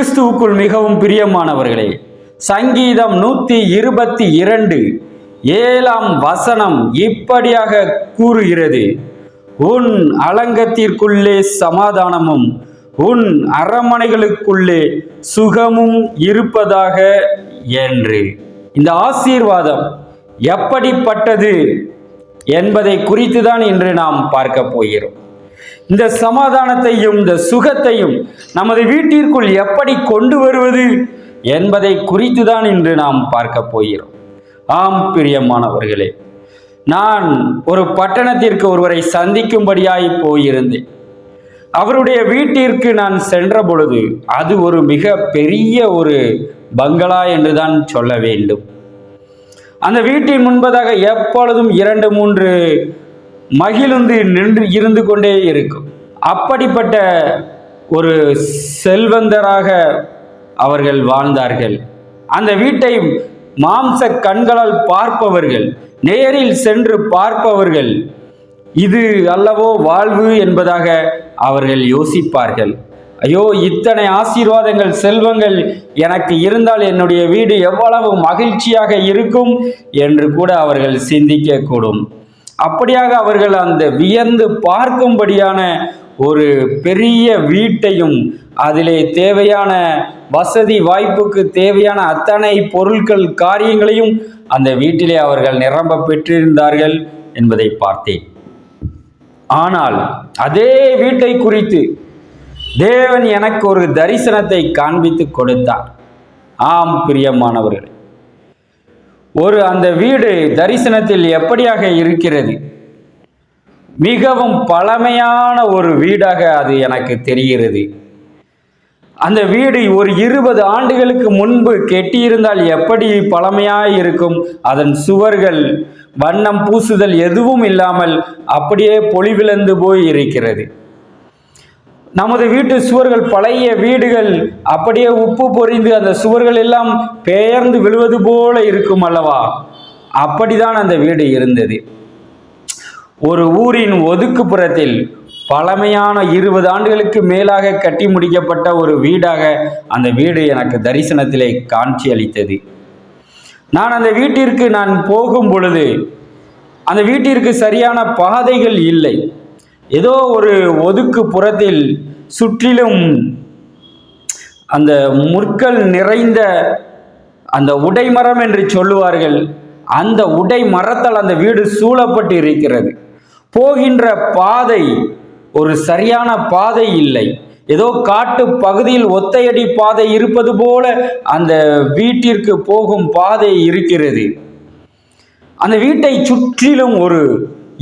கிறிஸ்துவுக்குள் மிகவும் பிரியமானவர்களே, சங்கீதம் 122 7 இப்படியாக கூறுகிறது: உன் அலங்கத்திற்குள்ளே சமாதானமும் உன் அரண்மனைகளுக்குள்ளே சுகமும் இருப்பதாக என்று. இந்த ஆசீர்வாதம் எப்படிப்பட்டது என்பதை குறித்துதான் இன்று நாம் பார்க்க போகிறோம். இந்த சமாதானத்தையும் இந்த சுகத்தையும் நமது வீட்டிற்குள் எப்படி கொண்டு வருவது என்பதை குறித்துதான் இன்று நாம் பார்க்க போகிறோம். ஆம் பிரியமானவர்களே, நான் ஒரு பட்டணத்திற்கு ஒருவரை சந்திக்கும்படியாய் போயிருந்தேன். அவருடைய வீட்டிற்கு நான் சென்ற பொழுது அது ஒரு மிக பெரிய ஒரு பங்களா என்றுதான் சொல்ல வேண்டும். அந்த வீட்டின் முன்பதாக எப்பொழுதும் 2-3 மகிழுந்து நின்று இருந்து கொண்டே இருக்கும். அப்படிப்பட்ட ஒரு செல்வந்தராக அவர்கள் வாழ்ந்தார்கள். அந்த வீட்டை மாம்ச கண்களால் பார்ப்பவர்கள், நேரில் சென்று பார்ப்பவர்கள், இது அல்லவோ வாழ்வு என்பதாக அவர்கள் யோசிப்பார்கள். ஐயோ, இத்தனை ஆசீர்வாதங்கள் செல்வங்கள் எனக்கு இருந்தால் என்னுடைய வீடு எவ்வளவு மகிழ்ச்சியாக இருக்கும் என்று கூட அவர்கள் சிந்திக்க கூடும். அப்படியாக அவர்கள் அந்த வியந்து பார்க்கும்படியான ஒரு பெரிய வீட்டையும் அதிலே தேவையான வசதி வாய்ப்புக்கு தேவையான அத்தனை பொருட்கள் காரியங்களையும் அந்த வீட்டிலே அவர்கள் நிரம்ப பெற்றிருந்தார்கள் என்பதை பார்த்தேன். ஆனால் அதே வீட்டை குறித்து தேவன் எனக்கு ஒரு தரிசனத்தை காண்பித்து கொடுத்தார். ஆம் பிரியமானவர்களே, அந்த வீடு தரிசனத்தில் எப்படியாக இருக்கிறது? மிகவும் பழமையான ஒரு வீடாக அது எனக்கு தெரிகிறது. அந்த வீடு ஒரு 20 ஆண்டுகளுக்கு முன்பு கெட்டியிருந்தால் எப்படி பழமையாய் இருக்கும்? அதன் சுவர்கள் வண்ணம் பூசுதல் எதுவும் இல்லாமல் அப்படியே பொலிவிழந்து போய் இருக்கிறது. நமது வீட்டு சுவர்கள், பழைய வீடுகள் அப்படியே உப்பு பொறிந்து அந்த சுவர்கள் எல்லாம் பெயர்ந்து விழுவது போல இருக்கும் அல்லவா? அப்படிதான் அந்த வீடு இருந்தது. ஒரு ஊரின் ஒதுக்குப்புறத்தில் பழமையான 20 ஆண்டுகளுக்கு மேலாக கட்டி முடிக்கப்பட்ட ஒரு வீடாக அந்த வீடு எனக்கு தரிசனத்திலே காட்சி அளித்தது. நான் அந்த வீட்டிற்கு போகும் பொழுது அந்த வீட்டிற்கு சரியான பாதைகள் இல்லை. ஏதோ ஒரு ஒதுக்கு புறத்தில் சுற்றிலும் அந்த முற்கள் நிறைந்த அந்த உடைமரம் என்று சொல்லுவார்கள், அந்த உடை மரத்தால் அந்த வீடு சூழப்பட்டு இருக்கிறது. போகின்ற பாதை ஒரு சரியான பாதை இல்லை. ஏதோ காட்டு பகுதியில் ஒத்தையடி பாதை இருப்பது போல அந்த வீட்டிற்கு போகும் பாதை இருக்கிறது. அந்த வீட்டை சுற்றிலும் ஒரு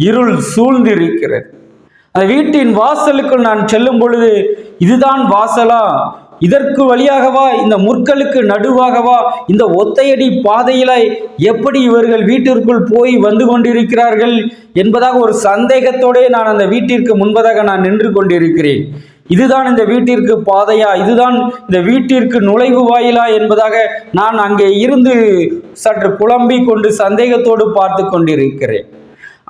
இருள் சூழ்ந்து இருக்கிறது. அந்த வீட்டின் வாசலுக்குள் நான் செல்லும் பொழுது, இதுதான் வாசலா? இதற்கு வழியாகவா, இந்த முற்களுக்கு நடுவாகவா, இந்த ஒத்தையடி பாதையில எப்படி இவர்கள் வீட்டிற்குள் போய் வந்து கொண்டிருக்கிறார்கள் என்பதாக ஒரு சந்தேகத்தோடே நான் அந்த வீட்டிற்கு முன்பதாக நான் நின்று கொண்டிருக்கிறேன். இதுதான் இந்த வீட்டிற்கு பாதையா? இதுதான் இந்த வீட்டிற்கு நுழைவு வாயிலா என்பதாக நான் அங்கே இருந்து சற்று குழம்பி கொண்டு சந்தேகத்தோடு பார்த்து கொண்டிருக்கிறேன்.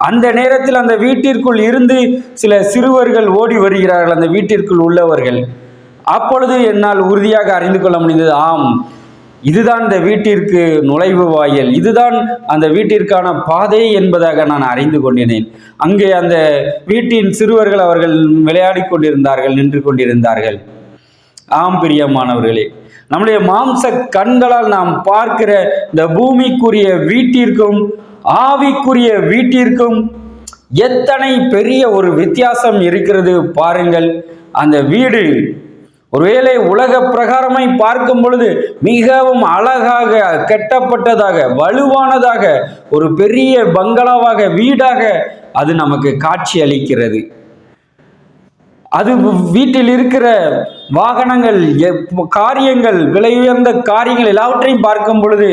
அந்த நேரத்தில் அந்த வீட்டிற்குள் இருந்து சில சிறுவர்கள் ஓடி வருகிறார்கள், அந்த வீட்டிற்குள் உள்ளவர்கள். அப்பொழுது என்னால் உறுதியாக அறிந்து கொள்ள முடிந்தது, ஆம், இதுதான் இந்த வீட்டிற்கு நுழைவு வாயில், இதுதான் அந்த வீட்டிற்கான பாதை என்பதாக நான் அறிந்து கொண்டினேன். அங்கே அந்த வீட்டின் சிறுவர்கள் அவர்கள் விளையாடி கொண்டிருந்தார்கள், நின்று கொண்டிருந்தார்கள். ஆம் பிரியமானவர்களே, நம்முடைய மாம்ச கண்களால் நாம் பார்க்கிற இந்த பூமிக்குரிய வீட்டிற்கும் ஆவிக்குரிய வீட்டிற்கும் எத்தனை பெரிய ஒரு வித்தியாசம் இருக்கிறது பாருங்கள். அந்த வீடு ஒருவேளை உலக பிரகாரமாய் பார்க்கும் பொழுது மிகவும் அழகாக கட்டப்பட்டதாக, வலுவானதாக, ஒரு பெரிய பங்களாவாக, வீடாக அது நமக்கு காட்சி அளிக்கிறது. அது வீட்டில் இருக்கிற வாகனங்கள், காரியங்கள், விலை உயர்ந்த காரியங்கள் எல்லாவற்றையும் பார்க்கும் பொழுது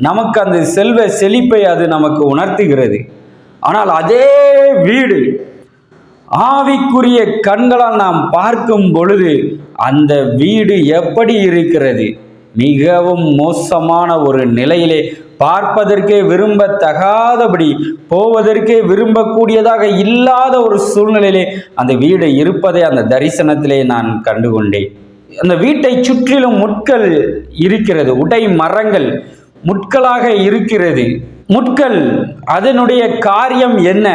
நமக்கு அந்த செல்வ செழிப்பை அது நமக்கு உணர்த்துகிறது. ஆனால் அதே வீடு ஆவிக்குரிய கண்களால் நாம் பார்க்கும் பொழுது அந்த வீடு எப்படி இருக்கிறது? மிகவும் மோசமான ஒரு நிலையிலே, பார்ப்பதற்கே விரும்பத்தகாதபடி, போவதற்கே விரும்பக்கூடியதாக இல்லாத ஒரு சூழ்நிலையிலே அந்த வீடு இருப்பதை அந்த தரிசனத்திலே நான் கண்டுகொண்டேன். அந்த வீட்டை சுற்றிலும் முட்கள் இருக்கிறது, உடை மரங்கள் முட்களாக இருக்கிறது. முட்கள் அதனுடைய காரியம் என்ன?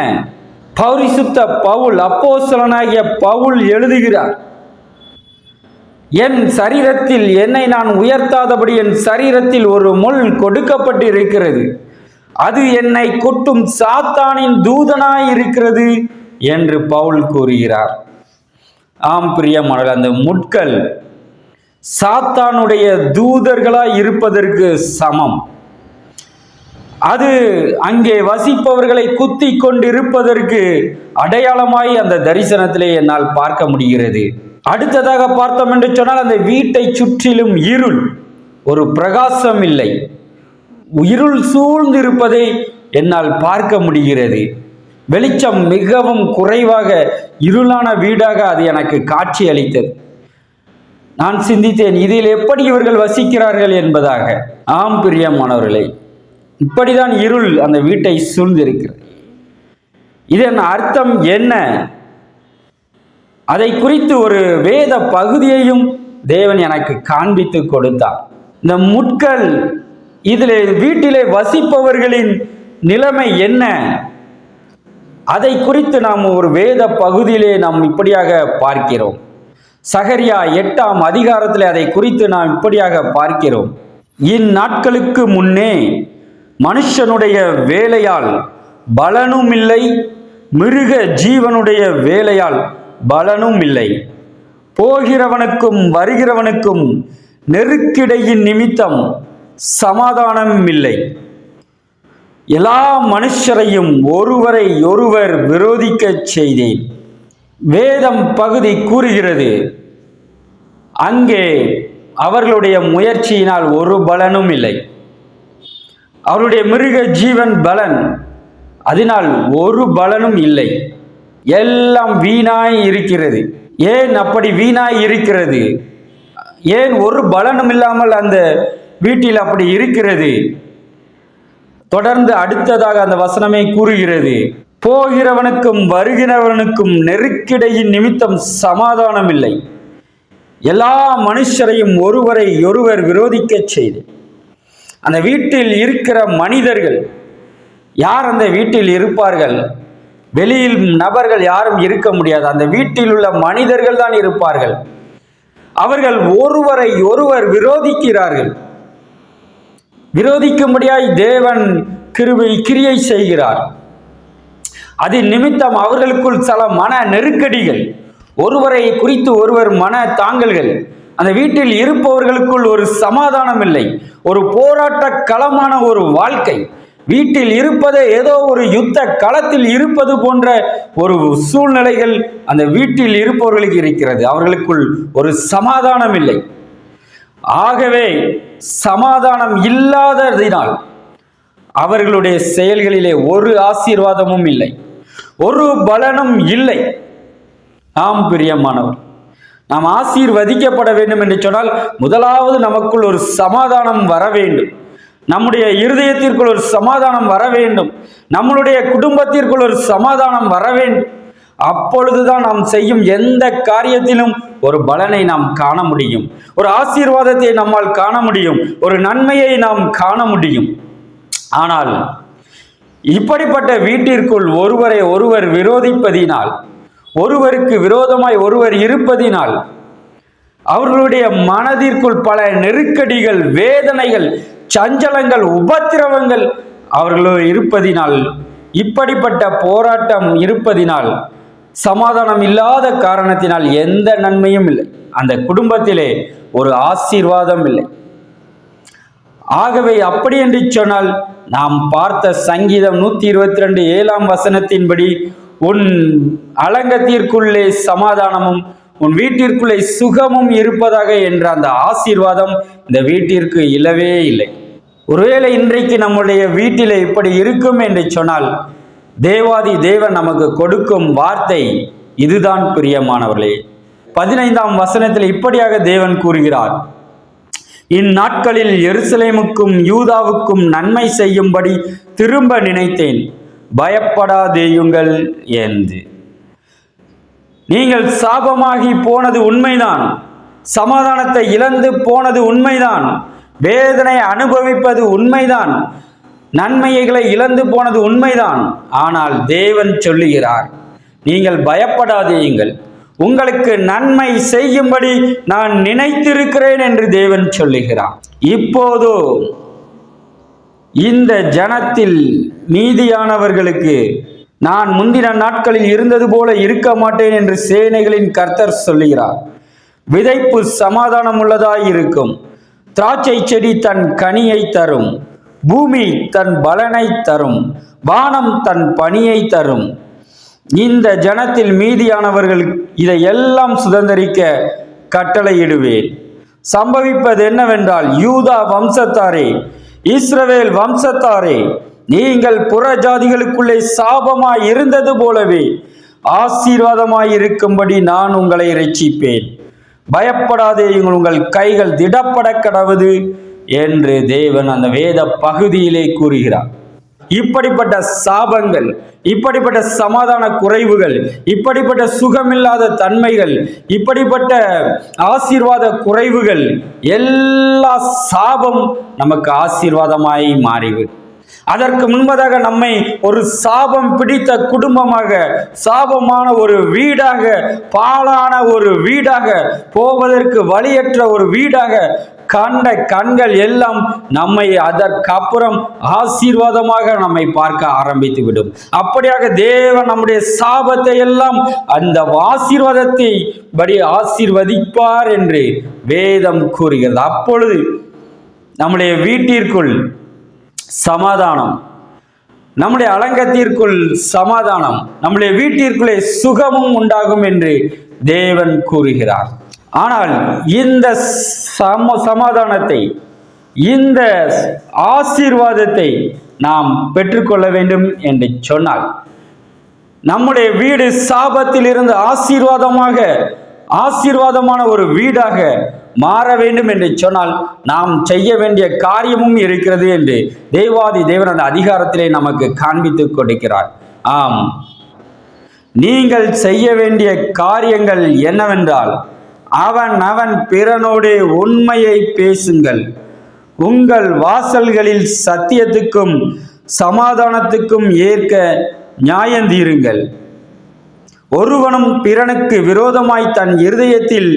பரிசுத்த பவுல், அப்போஸ்தலனாகிய பவுல் எழுதுகிறார், என் சரீரத்தில் என்னை நான் உயர்த்தாதபடி என் சரீரத்தில் ஒரு முள் கொடுக்கப்பட்டு இருக்கிறது, அது என்னை கொட்டும் சாத்தானின் தூதனாய் இருக்கிறது என்று பவுல் கூறுகிறார். ஆம் பிரியமானவர்களே, அந்த முட்கள் சாத்தானுடைய தூதர்களாய் இருப்பதற்கு சமம். அது அங்கே வசிப்பவர்களை குத்தி கொண்டிருப்பதற்கு அடையாளமாய் அந்த தரிசனத்திலே என்னால் பார்க்க முடிகிறது. அடுத்ததாக பார்த்தோம் என்று சொன்னால், அந்த வீட்டை சுற்றிலும் இருள், ஒரு பிரகாசம் இல்லை, இருள் சூழ்ந்திருப்பதை என்னால் பார்க்க முடிகிறது. வெளிச்சம் மிகவும் குறைவாக இருளான வீடாக அது எனக்கு காட்சி அளித்தது. நான் சிந்தித்தேன், இதில் எப்படி இவர்கள் வசிக்கிறார்கள் என்பதாக. ஆம் பிரியமானவர்களே, இப்படிதான் இருள் அந்த வீட்டை சூழ்ந்திருக்கிறது. இதன் அர்த்தம் என்ன? அதை குறித்து ஒரு வேத பகுதியையும் தேவன் எனக்கு காண்பித்து கொடுத்தார். இந்த முட்கள், இதில் வீட்டிலே வசிப்பவர்களின் நிலைமை என்ன, அதை குறித்து நாம் ஒரு வேத பகுதியிலே நாம் இப்படியாக பார்க்கிறோம். சகரியா 8ஆம் அதிகாரத்தில் அதை குறித்து நாம் இப்படியாக பார்க்கிறோம். இந்நாட்களுக்கு முன்னே மனுஷனுடைய வேலையால் பலனும் இல்லை, மிருக ஜீவனுடைய வேலையால் பலனும் இல்லை. போகிறவனுக்கும் வருகிறவனுக்கும் நெருக்கிடையின் நிமித்தம் சமாதானம் இல்லை. எல்லா மனுஷரையும் ஒருவரை ஒருவர் விரோதிக்க செய்தேன். வேதம் பகுதி கூறுகிறது, அங்கே அவர்களுடைய முயற்சியினால் ஒரு பலனும் இல்லை. அவருடைய மிருக ஜீவன் பலன், அதனால் ஒரு பலனும் இல்லை. எல்லாம் வீணாய் இருக்கிறது. ஏன் அப்படி வீணாய் இருக்கிறது? ஏன் ஒரு பலனும் இல்லாமல் அந்த வீட்டில் அப்படி இருக்கிறது? தொடர்ந்து அடுத்ததாக அந்த வசனமே கூறுகிறது, போகிறவனுக்கும் வருகிறவனுக்கும் நெருக்கிடையின் நிமித்தம் சமாதானம் இல்லை. எல்லா மனுஷரையும் ஒருவரை ஒருவர் விரோதிக்க செய்து. அந்த வீட்டில் இருக்கிற மனிதர்கள் யார்? அந்த வீட்டில் இருப்பார்கள், வெளியில் நபர்கள் யாரும் இருக்க முடியாது. அந்த வீட்டில் உள்ள மனிதர்கள் தான் இருப்பார்கள். அவர்கள் ஒருவரை ஒருவர் விரோதிக்கிறார்கள். விரோதிக்கும்படியாய் தேவன் கிரியை செய்கிறார். அது நிமித்தம் அவர்களுக்குள் சில மன நெருக்கடிகள், ஒருவரை குறித்து ஒருவர் மன தாங்கல்கள். அந்த வீட்டில் இருப்பவர்களுக்குள் ஒரு சமாதானம் இல்லை, ஒரு போராட்ட களமான ஒரு வாழ்க்கை. வீட்டில் இருப்பதே ஏதோ ஒரு யுத்த களத்தில் இருப்பது போன்ற ஒரு சூழ்நிலைகள் அந்த வீட்டில் இருப்பவர்களுக்கு இருக்கிறது. அவர்களுக்குள் ஒரு சமாதானம் இல்லை. ஆகவே சமாதானம் இல்லாததினால் அவர்களுடைய செயல்களிலே ஒரு ஆசீர்வாதமும் இல்லை, ஒரு பலனும் இல்லை. ஆம் பிரியமானவர், நாம் ஆசீர்வதிக்கப்பட வேண்டும் என்று சொன்னால் முதலாவது நமக்குள் ஒரு சமாதானம் வர வேண்டும். நம்முடைய இருதயத்திற்குள் ஒரு சமாதானம் வர வேண்டும். நம்மளுடைய குடும்பத்திற்குள் ஒரு சமாதானம் வர வேண்டும். அப்பொழுதுதான் நாம் செய்யும் எந்த காரியத்திலும் ஒரு பலனை நாம் காண முடியும், ஒரு ஆசீர்வாதத்தை நம்மால் காண முடியும், ஒரு நன்மையை நாம் காண முடியும். ஆனால் இப்படிப்பட்ட வீட்டிற்குள் ஒருவரை ஒருவர் விரோதிப்பதினால், ஒருவருக்கு விரோதமாய் ஒருவர் இருப்பதினால், அவர்களுடைய மனதிற்குள் பல நெருக்கடிகள், வேதனைகள், சஞ்சலங்கள், உபத்திரவங்கள் அவர்களோடு இருப்பதினால், இப்படிப்பட்ட போராட்டம் இருப்பதினால், சமாதானம் இல்லாத காரணத்தினால் எந்த நன்மையும் இல்லை. அந்த குடும்பத்திலே ஒரு ஆசீர்வாதம் இல்லை. ஆகவே அப்படி என்று சொன்னால், நாம் பார்த்த சங்கீதம் 122 7ஆம் வசனத்தின்படி, உன் அலங்கத்திற்குள்ளே சமாதானமும் உன் வீட்டிற்குள்ளே சுகமும் இருப்பதாக என்ற அந்த ஆசீர்வாதம் இந்த வீட்டிற்கு இல்லவே இல்லை. ஒருவேளை இன்றைக்கு நம்முடைய வீட்டிலே இப்படி இருக்கும் என்று சொன்னால், தேவாதி தேவன் நமக்கு கொடுக்கும் வார்த்தை இதுதான் பிரியமானவர்களே. 15ஆம் வசனத்தில் இப்படியாக தேவன் கூறுகிறார், இந்நாட்களில் எருசலேமுக்கும் யூதாவுக்கும் நன்மை செய்யும்படி திரும்ப நினைத்தேன், பயப்படாதேயுங்கள் என்று. நீங்கள் சாபமாகி போனது உண்மைதான், சமாதானத்தை இழந்து போனது உண்மைதான், வேதனை அனுபவிப்பது உண்மைதான், நன்மைகளை இழந்து போனது உண்மைதான். ஆனால் தேவன் சொல்லுகிறார், நீங்கள் பயப்படாதீங்கள், உங்களுக்கு நன்மை செய்யும்படி நான் நினைத்திருக்கிறேன் என்று தேவன் சொல்லுகிறார். இப்போதோ இந்த ஜனத்தில் மீதியானவர்களுக்கு நான் முந்தின நாட்களில் இருந்தது போல இருக்க மாட்டேன் என்று சேனைகளின் கர்த்தர் சொல்லுகிறார். விதைப்பு சமாதானம் உள்ளதாய் இருக்கும், திராட்சை செடி தன் கனியை தரும், பூமி தன் பலனை தரும், வானம் தன் பனியை தரும். இந்த ஜனத்தில் மீதியானவர்கள் இதையெல்லாம் சுதந்தரிக்க கட்டளையிடுவேன். சம்பவிப்பது என்னவென்றால், யூதா வம்சத்தாரே, இஸ்ரவேல் வம்சத்தாரே, நீங்கள் புற ஜாதிகளுக்குள்ளே சாபமாய் இருந்தது போலவே ஆசீர்வாதமாய் இருக்கும்படி நான் உங்களை இரட்சிப்பேன். பயப்படாதே, உங்கள் கைகள் திடப்பட கடவது என்று தேவன் அந்த வேத பகுதியிலே கூறுகிறார். இப்படிப்பட்ட சாபங்கள், இப்படிப்பட்ட சமாதான குறைவுகள், இப்படிப்பட்ட சுகமில்லாத தன்மைகள், இப்படிப்பட்ட ஆசீர்வாத குறைவுகள், எல்லா சாபம் நமக்கு ஆசீர்வாதமாய் மாறிவிடும். அதற்கு முன்பதாக நம்மை ஒரு சாபம் பிடித்த குடும்பமாக, சாபமான ஒரு வீடாக, பாழான ஒரு வீடாக, போவதற்கு வழியற்ற ஒரு வீடாக கண்ட கண்கள் எல்லாம் நம்மை அதற்கப்புறம் ஆசீர்வாதமாக நம்மை பார்க்க ஆரம்பித்து விடும். அப்படியாக தேவன் நம்முடைய சாபத்தை எல்லாம் அந்த ஆசீர்வாதத்தை படி ஆசீர்வதிப்பார் என்று வேதம் கூறுகிறது. அப்பொழுது நம்முடைய வீட்டிற்குள் சமாதானம், நம்முடைய அலங்கத்திற்குள் சமாதானம், நம்முடைய வீட்டிற்குள்ளே சுகமும் உண்டாகும் என்று தேவன் கூறுகிறார். ஆனால் இந்த சமாதானத்தை, இந்த ஆசீர்வாதத்தை நாம் பெற்றுக்கொள்ள வேண்டும் என்று சொன்னால், நம்முடைய வீடு சாபத்தில் இருந்து ஆசீர்வாதமான ஒரு வீடாக மாற வேண்டும் என்று சொன்னால் நாம் செய்ய வேண்டிய காரியமும் இருக்கிறது என்று தேவாதி தேவன் அந்த அதிகாரத்திலே நமக்கு காண்பித்துக் கொடுக்கிறார். ஆம், நீங்கள் செய்ய வேண்டிய காரியங்கள் என்னவென்றால், அவன் பிறனோடு உண்மையை பேசுங்கள், உங்கள் வாசல்களில் சத்தியத்துக்கும் சமாதானத்துக்கும் ஏற்க நியாயந்தீருங்கள். ஒருவனும் பிறனுக்கு விரோதமாய் தன் இருதயத்தில்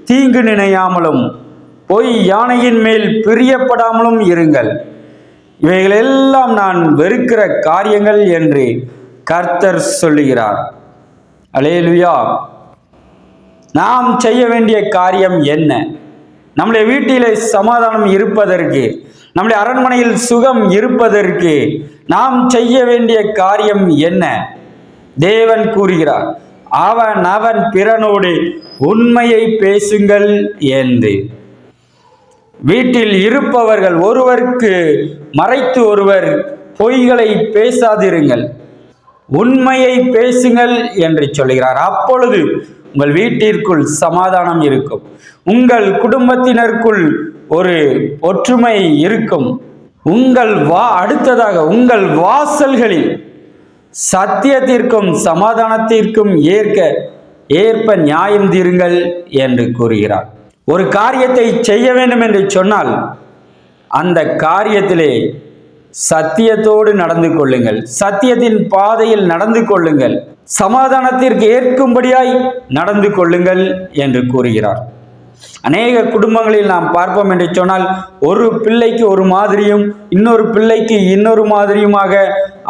தீங்கு நினையாமலும் பொய் யானையின் மேல் பிரியப்படாமலும் இருங்கள். இவைகளெல்லாம் நான் வெறுக்கிற காரியங்கள் என்று கர்த்தர் சொல்லுகிறார். அல்லேலூயா. நாம் செய்ய வேண்டிய காரியம் என்ன? நம்முடைய வீட்டிலே சமாதானம் இருப்பதற்கு, நம்முடைய அரண்மனையில் சுகம் இருப்பதற்கு நாம் செய்ய வேண்டிய காரியம் என்ன? தேவன் கூறுகிறார், அவன் பிறனோடு உண்மையை பேசுங்கள் என்று. வீட்டில் இருப்பவர்கள் ஒருவருக்கு மறைத்து ஒருவர் பொய்களை பேசாதிருங்கள், உண்மையை பேசுங்கள் என்று சொல்கிறார். அப்பொழுது உங்கள் வீட்டிற்குள் சமாதானம் இருக்கும், உங்கள் குடும்பத்தினருக்குள் ஒரு ஒற்றுமை இருக்கும். அடுத்ததாக உங்கள் வாசல்களில் சத்தியத்திற்கும் சமாதானத்திற்கும் ஏற்ப நியாயம் தீருங்கள் என்று கூறுகிறார். ஒரு காரியத்தை செய்ய வேண்டும் என்று சொன்னால் அந்த காரியத்திலே சத்தியத்தோடு நடந்து கொள்ளுங்கள், சத்தியத்தின் பாதையில் நடந்து கொள்ளுங்கள், சமாதானத்திற்கு ஏற்கும்படியாய் நடந்து கொள்ளுங்கள் என்று கூறுகிறார். அநேக குடும்பங்களில் நாம் பார்ப்போம் என்று சொன்னால், ஒரு பிள்ளைக்கு ஒரு மாதிரியும் இன்னொரு பிள்ளைக்கு இன்னொரு மாதிரியுமாக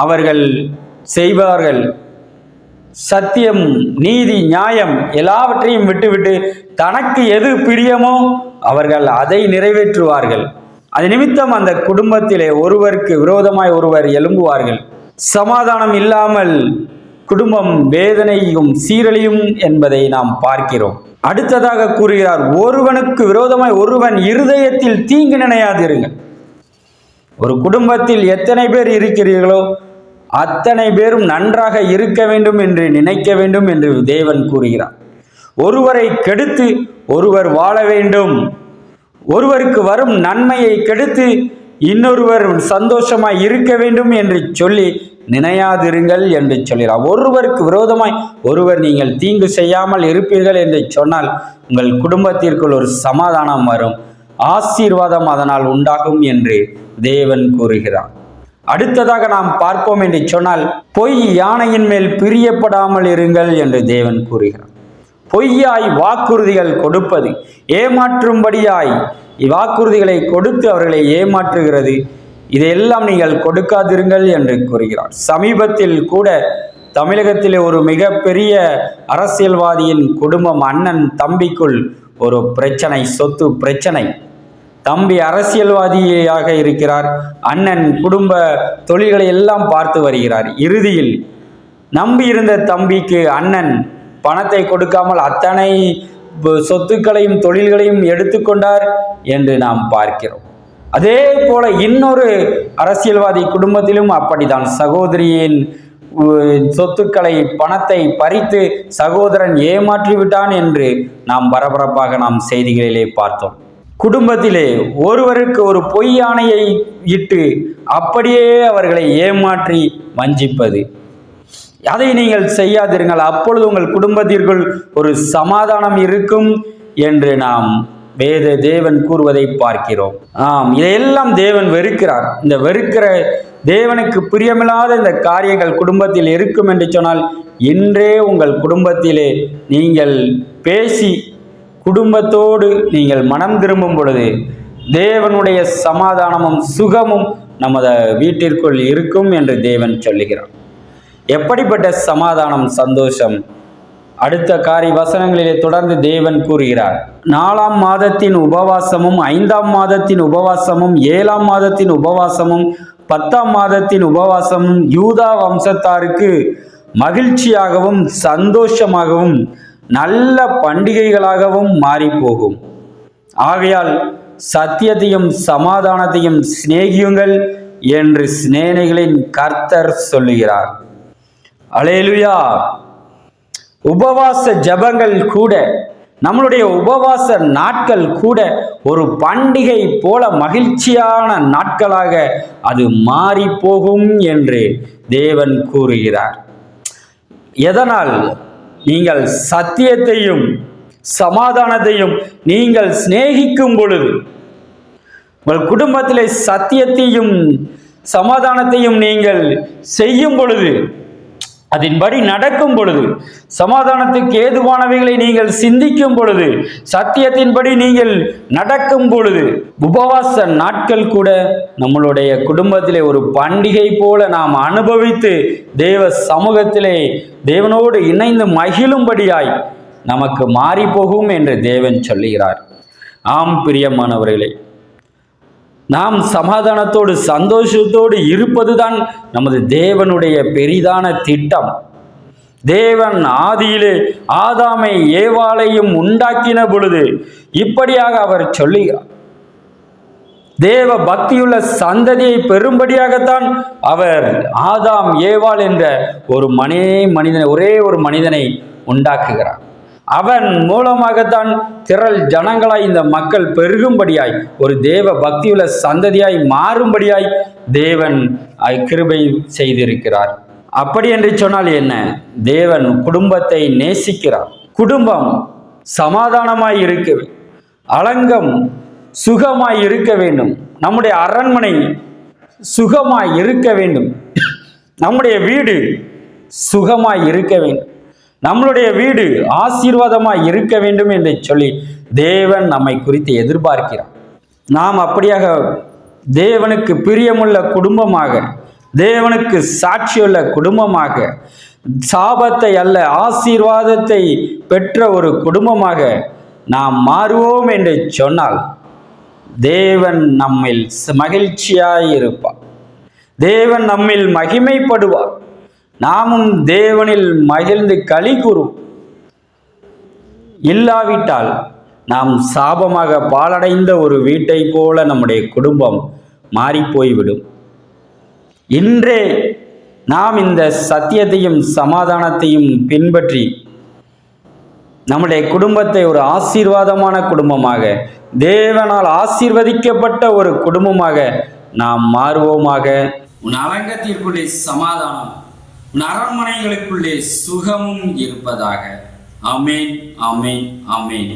அவர்கள் செய்வார்கள். சத்தியம், நீதி, நியாயம் எல்லாவற்றையும் விட்டுவிட்டு தனக்கு எது பிரியமோ அவர்கள் அதை நிறைவேற்றுவார்கள். அது நிமித்தம் அந்த குடும்பத்திலே ஒருவருக்கு விரோதமாய் ஒருவர் எழும்புவார்கள். சமாதானம் இல்லாமல் குடும்பம் வேதனையும் சீரழியும் என்பதை நாம் பார்க்கிறோம். அடுத்ததாக கூறுகிறார், ஒருவனுக்கு விரோதமாய் ஒருவன் இருதயத்தில் தீங்கு நினையாதிருங்கள். ஒரு குடும்பத்தில் எத்தனை பேர் இருக்கிறீர்களோ அத்தனை பேரும் நன்றாக இருக்க வேண்டும் என்று நினைக்க வேண்டும் என்று தேவன் கூறுகிறார். ஒருவரை கெடுத்து ஒருவர் வாழ வேண்டும், ஒருவருக்கு வரும் நன்மையை கெடுத்து இன்னொருவர் சந்தோஷமாய் இருக்க வேண்டும் என்று சொல்லி நினையாதிருங்கள் என்று சொல்கிறார். ஒருவருக்கு விரோதமாய் ஒருவர் நீங்கள் தீங்கு செய்யாமல் இருப்பீர்கள் என்று சொன்னால் உங்கள் குடும்பத்திற்குள் ஒரு சமாதானம் வரும், ஆசீர்வாதம் அதனால் உண்டாகும் என்று தேவன் கூறுகிறார். அடுத்ததாக நாம் பார்ப்போம் என்று சொன்னால், பொய் யானையின் மேல் பிரியப்படாமல் இருங்கள் என்று தேவன் கூறுகிறார். பொய்யாய் வாக்குறுதிகள் கொடுப்பது, ஏமாற்றும்படியாய் வாக்குறுதிகளை கொடுத்து அவர்களை ஏமாற்றுகிறது, இதையெல்லாம் நீங்கள் கொடுக்காதிருங்கள் என்று கூறுகிறார். சமீபத்தில் கூட தமிழகத்திலே ஒரு மிகப்பெரிய அரசியல்வாதியின் குடும்பம், அண்ணன் தம்பிக்குள் ஒரு பிரச்சனை, சொத்து பிரச்சனை. தம்பி அரசியல்வாதியாக இருக்கிறார், அண்ணன் குடும்ப தொழில்களை எல்லாம் பார்த்து வருகிறார். இறுதியில் நம்பியிருந்த தம்பிக்கு அண்ணன் பணத்தை கொடுக்காமல் அத்தனை சொத்துக்களையும் தொழில்களையும் எடுத்துக்கொண்டார் என்று நாம் பார்க்கிறோம். அதே போல இன்னொரு அரசியல்வாதி குடும்பத்திலும் அப்படித்தான். சகோதரியின் சொத்துக்களை, பணத்தை பறித்து சகோதரன் ஏமாற்றிவிட்டான் என்று நாம் பரபரப்பாக நாம் செய்திகளிலே பார்த்தோம். குடும்பத்திலே ஒருவருக்கு ஒரு பொய் யானையை இட்டு அப்படியே அவர்களை ஏமாற்றி வஞ்சிப்பது, அதை நீங்கள் செய்யாதிருங்கள். அப்பொழுது உங்கள் குடும்பத்திற்குள் ஒரு சமாதானம் இருக்கும் என்று நாம் தேவன் கூறுவதை பார்க்கிறோம். இதையெல்லாம் தேவன் வெறுக்கிறார். இந்த வெறுக்கிற தேவனுக்கு பிரியமில்லாத இந்த காரியங்கள் குடும்பத்தில் இருக்கும் என்று சொன்னால், இன்றே உங்கள் குடும்பத்திலே நீங்கள் பேசி குடும்பத்தோடு நீங்கள் மனம் திரும்பும் பொழுது தேவனுடைய சமாதானமும் சுகமும் நமது வீட்டிற்குள் இருக்கும் என்று தேவன் சொல்லுகிறார். எப்படிப்பட்ட சமாதானம், சந்தோஷம்? அடுத்த காரிய வசனங்களிலே தொடர்ந்து தேவன் கூறுகிறார், 4ஆம் மாதத்தின் உபவாசமும் 5ஆம் மாதத்தின் உபவாசமும் 7ஆம் மாதத்தின் உபவாசமும் 10ஆம் மாதத்தின் உபவாசமும் யூதா வம்சத்தாருக்கு மகிழ்ச்சியாகவும் சந்தோஷமாகவும் நல்ல பண்டிகைகளாகவும் மாறிப்போகும். ஆகையால் சத்தியத்தையும் சமாதானத்தையும் சிநேகியுங்கள் என்று சிநேகிகளின் கர்த்தர் சொல்லுகிறார். அல்லேலூயா. உபவாச ஜெபங்கள் கூட, நம்மளுடைய உபவாச நாட்கள் கூட ஒரு பண்டிகை போல மகிழ்ச்சியான நாட்களாக அது மாறி போகும் என்று தேவன் கூறுகிறார். எதனால்? நீங்கள் சத்தியத்தையும் சமாதானத்தையும் நீங்கள் சிநேகிக்கும் பொழுது, உங்கள் குடும்பத்திலே சத்தியத்தையும் சமாதானத்தையும் நீங்கள் செய்யும் பொழுது, அதன்படி நடக்கும் பொழுது, சமாதானத்துக்கு ஏதுவானவைகளை நீங்கள் சிந்திக்கும் பொழுது, சத்தியத்தின்படி நீங்கள் நடக்கும் பொழுது, உபவாச நாட்கள் கூட நம்மளுடைய குடும்பத்திலே ஒரு பண்டிகை போல நாம் அனுபவித்து தேவ சமூகத்திலே தேவனோடு இணைந்து மகிழும்படியாய் நமக்கு மாறி போகும் என்று தேவன் சொல்லுகிறார். ஆம் பிரியமானவர்களே, நாம் சமாதானத்தோடு சந்தோஷத்தோடு இருப்பதுதான் நமது தேவனுடைய பெரிதான திட்டம். தேவன் ஆதியிலே ஆதாமை ஏவாளையும் உண்டாக்கின பொழுது இப்படியாக அவர் சொல்லுகிறார். தேவ பக்தியுள்ள சந்ததியை பெரும்படியாகத்தான் அவர் ஆதாம் ஏவாள் என்ற ஒரே ஒரு மனிதனை உண்டாக்குகிறார். அவன் மூலமாகத்தான் திரள் ஜனங்களாய் இந்த மக்கள் பெருகும்படியாய் ஒரு தேவ பக்தியுள்ள சந்ததியாய் மாறும்படியாய் தேவன் கிருபை செய்திருக்கிறார். அப்படி என்று சொன்னால் என்ன? தேவன் குடும்பத்தை நேசிக்கிறார். குடும்பம் சமாதானமாய் இருக்க வேண்டும், அலங்கம் சுகமாய் இருக்க வேண்டும், நம்முடைய அரண்மனை சுகமாய் இருக்க வேண்டும், நம்முடைய வீடு சுகமாய் இருக்க வேண்டும், நம்மளுடைய வீடு ஆசீர்வாதமாய் இருக்க வேண்டும் என்று சொல்லி தேவன் நம்மை குறித்து எதிர்பார்க்கிறார். நாம் அப்படியாக தேவனுக்கு பிரியமுள்ள குடும்பமாக, தேவனுக்கு சாட்சியுள்ள குடும்பமாக, சாபத்தை அல்ல ஆசீர்வாதத்தை பெற்ற ஒரு குடும்பமாக நாம் மாறுவோம் என்று சொன்னால் தேவன் நம்மில் மகிழ்ச்சியாய் இருப்பார். தேவன் நம்மில் மகிமைப்படுவார். நாமும் தேவனில் மகிழ்ந்து களி கூறும். இல்லாவிட்டால் நாம் சாபமாக பாழடைந்த ஒரு வீட்டை போல நம்முடைய குடும்பம் மாறிப்போய்விடும். இன்றே நாம் இந்த சத்தியத்தையும் சமாதானத்தையும் பின்பற்றி நம்முடைய குடும்பத்தை ஒரு ஆசீர்வாதமான குடும்பமாக, தேவனால் ஆசீர்வதிக்கப்பட்ட ஒரு குடும்பமாக நாம் மாறுவோமாக. உன் அரங்கத்திற்குள்ளே சமாதானம், உன் அரண்மனைகளுக்குள்ளே சுகமும் இருப்பதாக. ஆமேன், ஆமேன், ஆமேன்.